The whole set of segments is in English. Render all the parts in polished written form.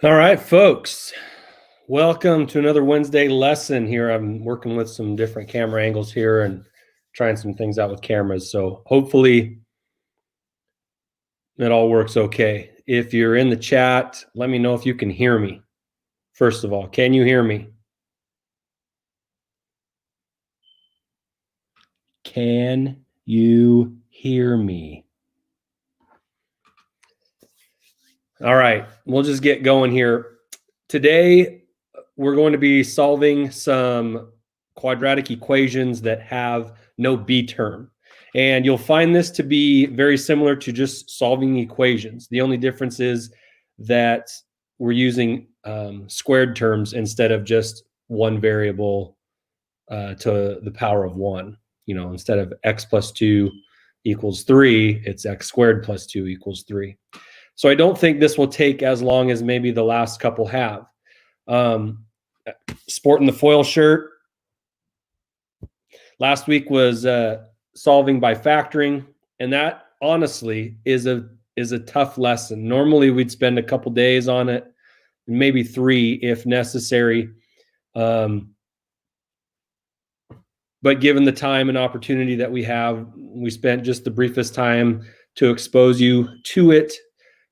All right, folks, welcome to another Wednesday lesson here. I'm working with some different camera angles here and trying some things out with cameras. So hopefully it all works okay. If you're in the chat, let me know if you can hear me. First of all, can you hear me? Can you hear me? All right, we'll just get going here. Today, we're going to be solving some quadratic equations that have no b term. And you'll find this to be very similar to just solving equations. The only difference is that we're using squared terms instead of just one variable to the power of 1. You know, instead of x plus 2 equals 3, it's x squared plus 2 equals 3. So I don't think this will take as long as maybe the last couple have. Sporting the foil shirt. Last week was solving by factoring, and that honestly is a tough lesson. Normally we'd spend a couple days on it, maybe 3 if necessary. But given the time and opportunity that we have, we spent just the briefest time to expose you to it,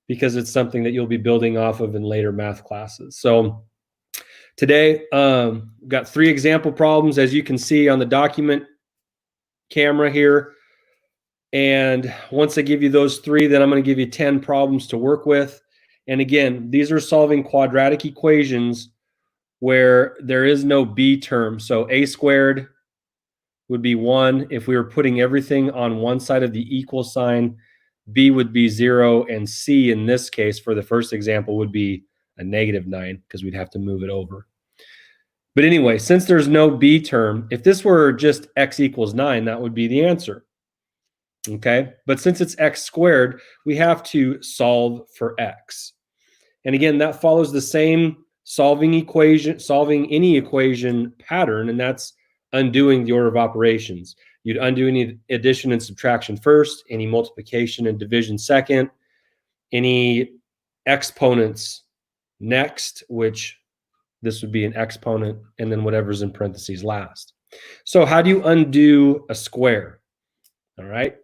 because it's something that you'll be building off of in later math classes. So today, we've got 3 example problems, as you can see on the document camera here. And once I give you those 3, then I'm going to give you 10 problems to work with. And again, these are solving quadratic equations where there is no b term. So a squared would be 1. If we were putting everything on one side of the equal sign, b would be 0, and c in this case for the first example would be a -9 because we'd have to move it over. But anyway, since there's no b term, if this were just x equals 9, that would be the answer. Okay, but since it's x squared, we have to solve for x. And again, that follows the same solving any equation pattern, and that's undoing the order of operations. You'd undo any addition and subtraction first, any multiplication and division second, any exponents next, which this would be an exponent, and then whatever's in parentheses last. So how do you undo a square? All right.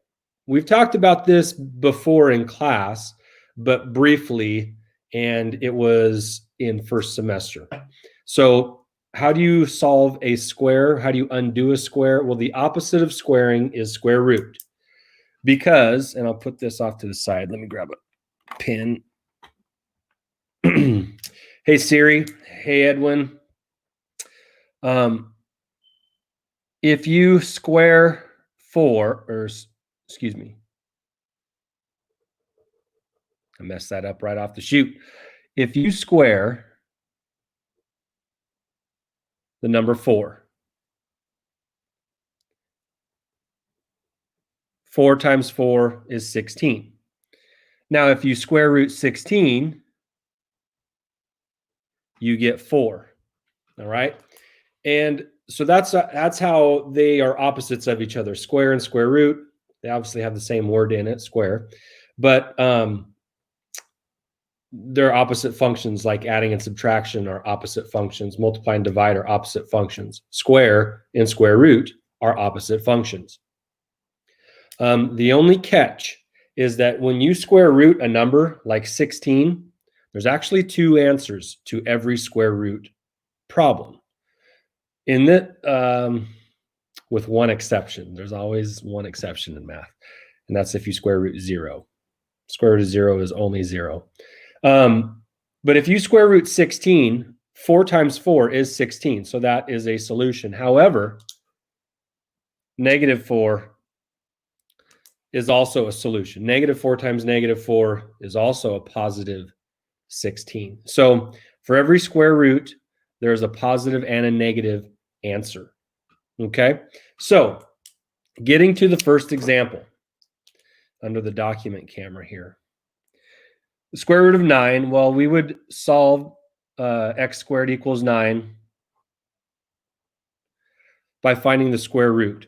We've talked about this before in class, but briefly, and it was in first semester. So how do you solve a square? How do you undo a square? Well, the opposite of squaring is square root. Because, and I'll put this off to the side. Let me grab a pen. Hey, Siri. Hey, Edwin. If you square 4, or excuse me, I messed that up right off the chute. If you square the number 4, 4 times 4 is 16. Now, if you square root 16, you get 4. All right. And so that's how they are opposites of each other. Square and square root, they obviously have the same word in it, square, but they're opposite functions, like adding and subtraction are opposite functions. Multiply and divide are opposite functions. Square and square root are opposite functions. The only catch is that when you square root a number like 16, there's actually 2 answers to every square root problem. In that, with one exception, there's always one exception in math, and that's if you square root 0. Square root of 0 is only 0. But if you square root 16, 4 times 4 is 16, so that is a solution. However, -4 is also a solution. -4 times -4 is also a positive 16. So for every square root, there's a positive and a negative answer. Okay, so getting to the first example under the document camera here. The square root of 9, well, we would solve x squared equals 9 by finding the square root.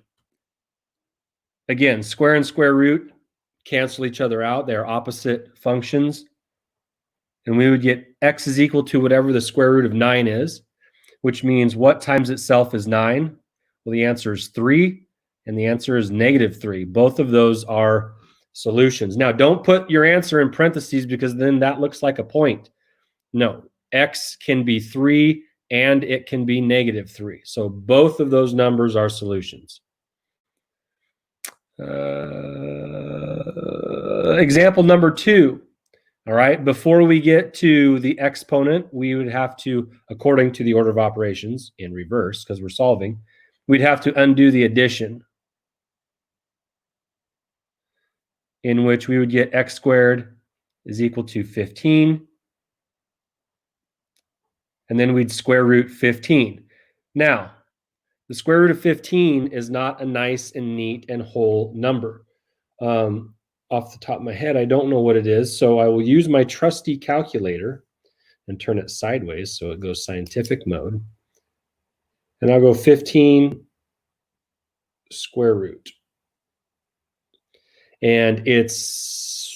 Again, square and square root cancel each other out. They're opposite functions. And we would get x is equal to whatever the square root of 9 is, which means what times itself is 9? Well, the answer is 3, and the answer is -3. Both of those are solutions. Now, don't put your answer in parentheses because then that looks like a point. No, x can be 3 and it can be -3. So both of those numbers are solutions. Example number 2. All right, before we get to the exponent, we would have to, according to the order of operations in reverse, because we're solving, we'd have to undo the addition, in which we would get x squared is equal to 15, and then we'd square root 15. Now, the square root of 15 is not a nice and neat and whole number. Off the top of my head, I don't know what it is, so I will use my trusty calculator and turn it sideways so it goes scientific mode. And I'll go 15 square root. And it's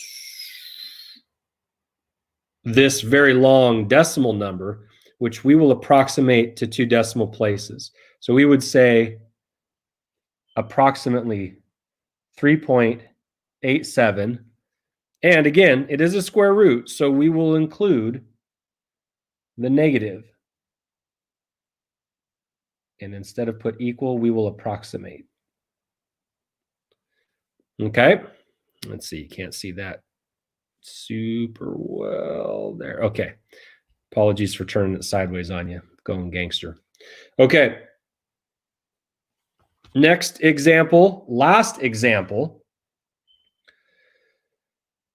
this very long decimal number, which we will approximate to 2 decimal places. So we would say approximately 3.87. And again, it is a square root, so we will include the negative. And instead of put equal, we will approximate. Okay, let's see, you can't see that super well there. Okay, apologies for turning it sideways on you, going gangster. Okay, next example, last example,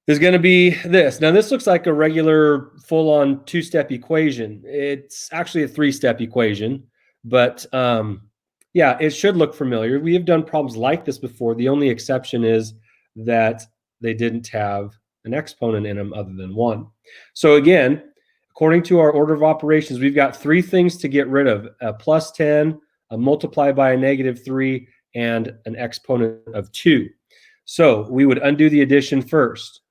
is going to be this. Now, this looks like a regular full-on 2-step equation. It's actually a 3-step equation, but yeah, it should look familiar. We have done problems like this before. The only exception is that they didn't have an exponent in them other than 1. So again, according to our order of operations, we've got 3 things to get rid of: a plus 10, a multiply by a -3, and an exponent of 2. So we would undo the addition first,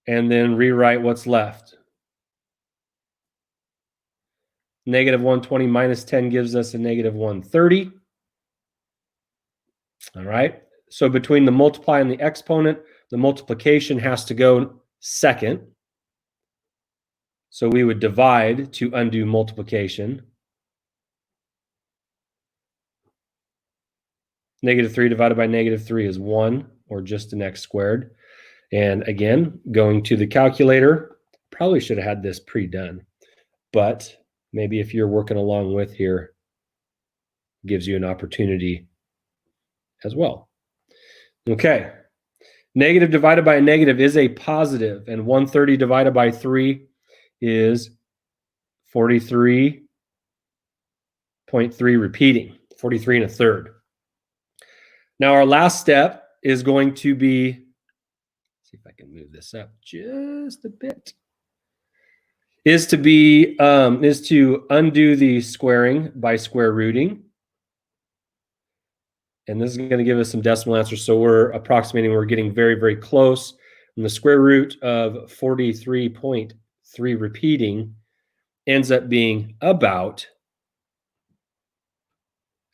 and then rewrite what's left. -120 minus 10 gives us a -130. All right. So between the multiply and the exponent, the multiplication has to go second. So we would divide to undo multiplication. -3 divided by -3 is 1, or just an x squared. And again, going to the calculator, probably should have had this pre-done, but maybe if you're working along with here, gives you an opportunity as well. Okay, negative divided by a negative is a positive, and 130 divided by 3 is 43.3 repeating, 43 1/3. Now our last step is going to be, see if I can move this up just a bit, is to undo the squaring by square rooting. And this is going to give us some decimal answers. So we're approximating, we're getting very, very close. And the square root of 43.3 repeating ends up being about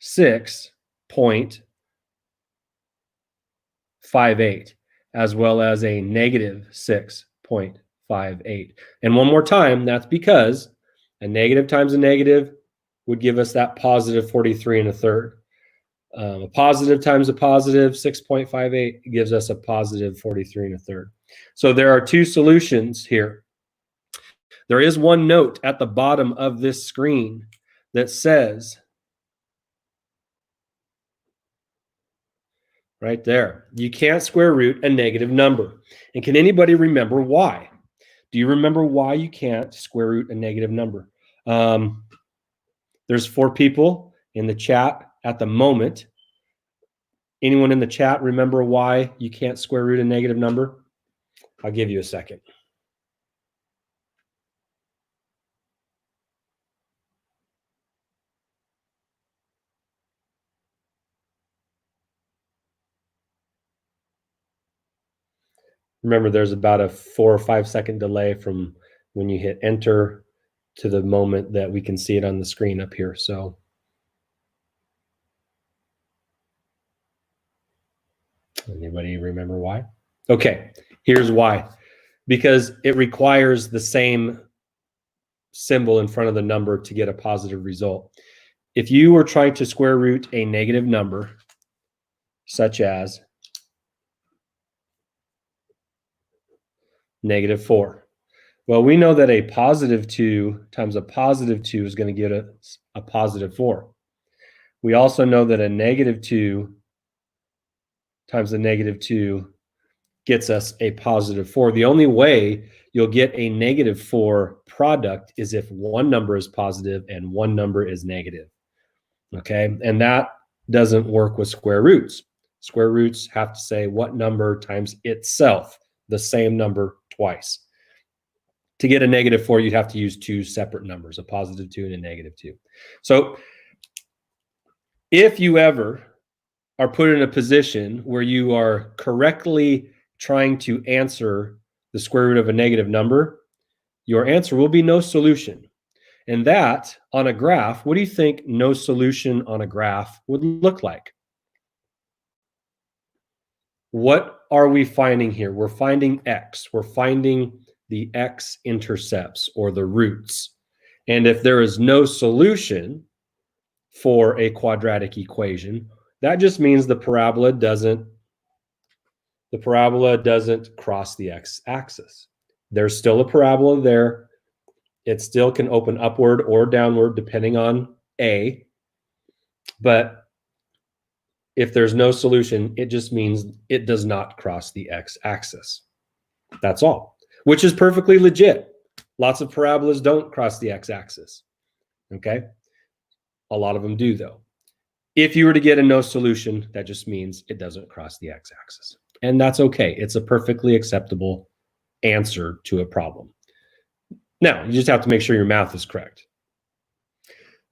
6.58, as well as a -6.58. And one more time, that's because a negative times a negative would give us that positive 43 1/3. A positive times a positive 6.58 gives us a positive 43 1/3. So there are 2 solutions here. There is one note at the bottom of this screen that says, right there, you can't square root a negative number. And can anybody remember why? Do you remember why you can't square root a negative number? There's 4 people in the chat at the moment. Anyone in the chat remember why you can't square root a negative number? I'll give you a second. Remember, there's about a 4 or 5 second delay from when you hit enter to the moment that we can see it on the screen up here. So anybody remember why? Okay, here's why. Because it requires the same symbol in front of the number to get a positive result. If you were trying to square root a negative number, such as -4, well, we know that a positive 2 times a positive 2 is going to get us a positive 4. We also know that a -2 times a -2 gets us a positive 4. The only way you'll get a -4 product is if one number is positive and one number is negative. Okay, and that doesn't work with square roots. Square roots have to say what number times itself, the same number twice. To get a -4, you'd have to use two separate numbers, a positive 2 and a -2. So if you ever are put in a position where you are correctly trying to answer the square root of a negative number, your answer will be no solution. And that, on a graph, what do you think no solution on a graph would look like? What are we finding here? We're finding x. We're finding the x-intercepts or the roots. And if there is no solution for a quadratic equation, that just means the parabola doesn't cross the x-axis. There's still a parabola there. It still can open upward or downward depending on A. But if there's no solution, it just means it does not cross the x-axis. That's all, which is perfectly legit. Lots of parabolas don't cross the x-axis. Okay? A lot of them do, though. If you were to get a no solution, that just means it doesn't cross the x-axis. And that's okay. It's a perfectly acceptable answer to a problem. Now, you just have to make sure your math is correct.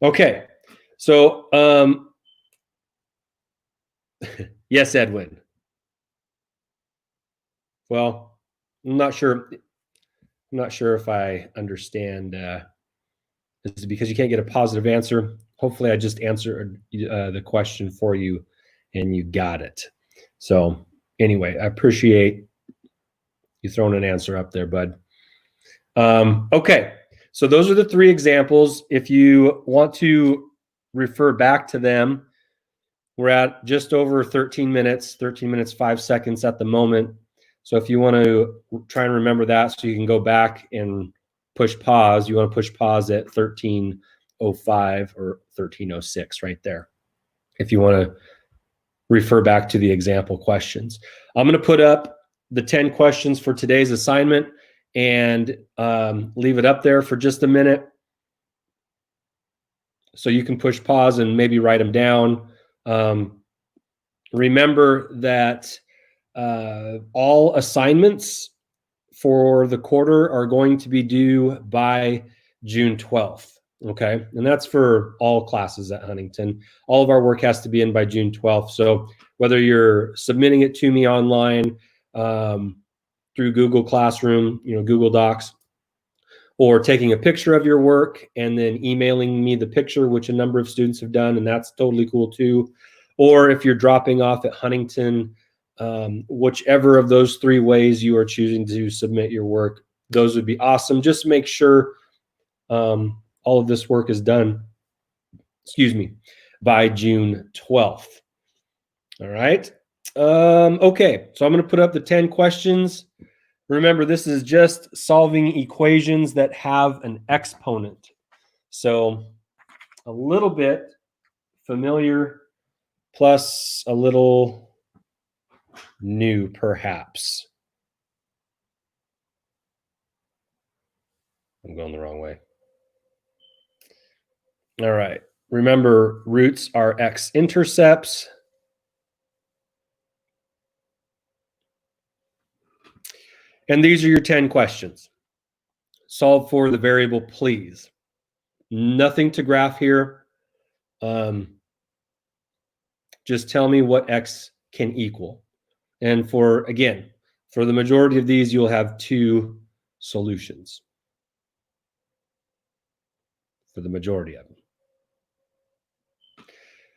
Okay, so yes, Edwin. Well, I'm not sure if I understand. This is because you can't get a positive answer. Hopefully, I just answered the question for you, and you got it. So anyway, I appreciate you throwing an answer up there, bud. Okay, so those are the three examples. If you want to refer back to them, we're at just over 13 minutes, 5 seconds at the moment. So if you want to try and remember that so you can go back and push pause, you want to push pause at 13:05 or 13:06 right there. If you want to refer back to the example questions. I'm going to put up the 10 questions for today's assignment and leave it up there for just a minute so you can push pause and maybe write them down. Remember that all assignments for the quarter are going to be due by June 12th. Okay, and that's for all classes at Huntington. All of our work has to be in by June 12th. So whether you're submitting it to me online through Google Classroom, Google Docs, or taking a picture of your work and then emailing me the picture, which a number of students have done, and that's totally cool too. Or if you're dropping off at Huntington, whichever of those three ways you are choosing to submit your work, those would be awesome. Just make sure all of this work is done, by June 12th. All right. Okay, so I'm going to put up the 10 questions. Remember, this is just solving equations that have an exponent. So a little bit familiar plus a little new, perhaps. I'm going the wrong way. All right. Remember, roots are x-intercepts. And these are your 10 questions. Solve for the variable, please. Nothing to graph here. Just tell me what x can equal. And for For the majority of these, you'll have 2 solutions. For the majority of them.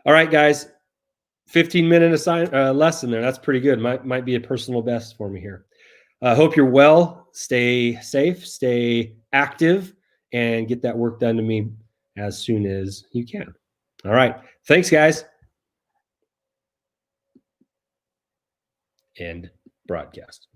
All right, guys. 15-minute lesson there. That's pretty good. Might be a personal best for me here. Hope you're well. Stay safe, stay active, and get that work done to me as soon as you can. All right. Thanks, guys. End broadcast.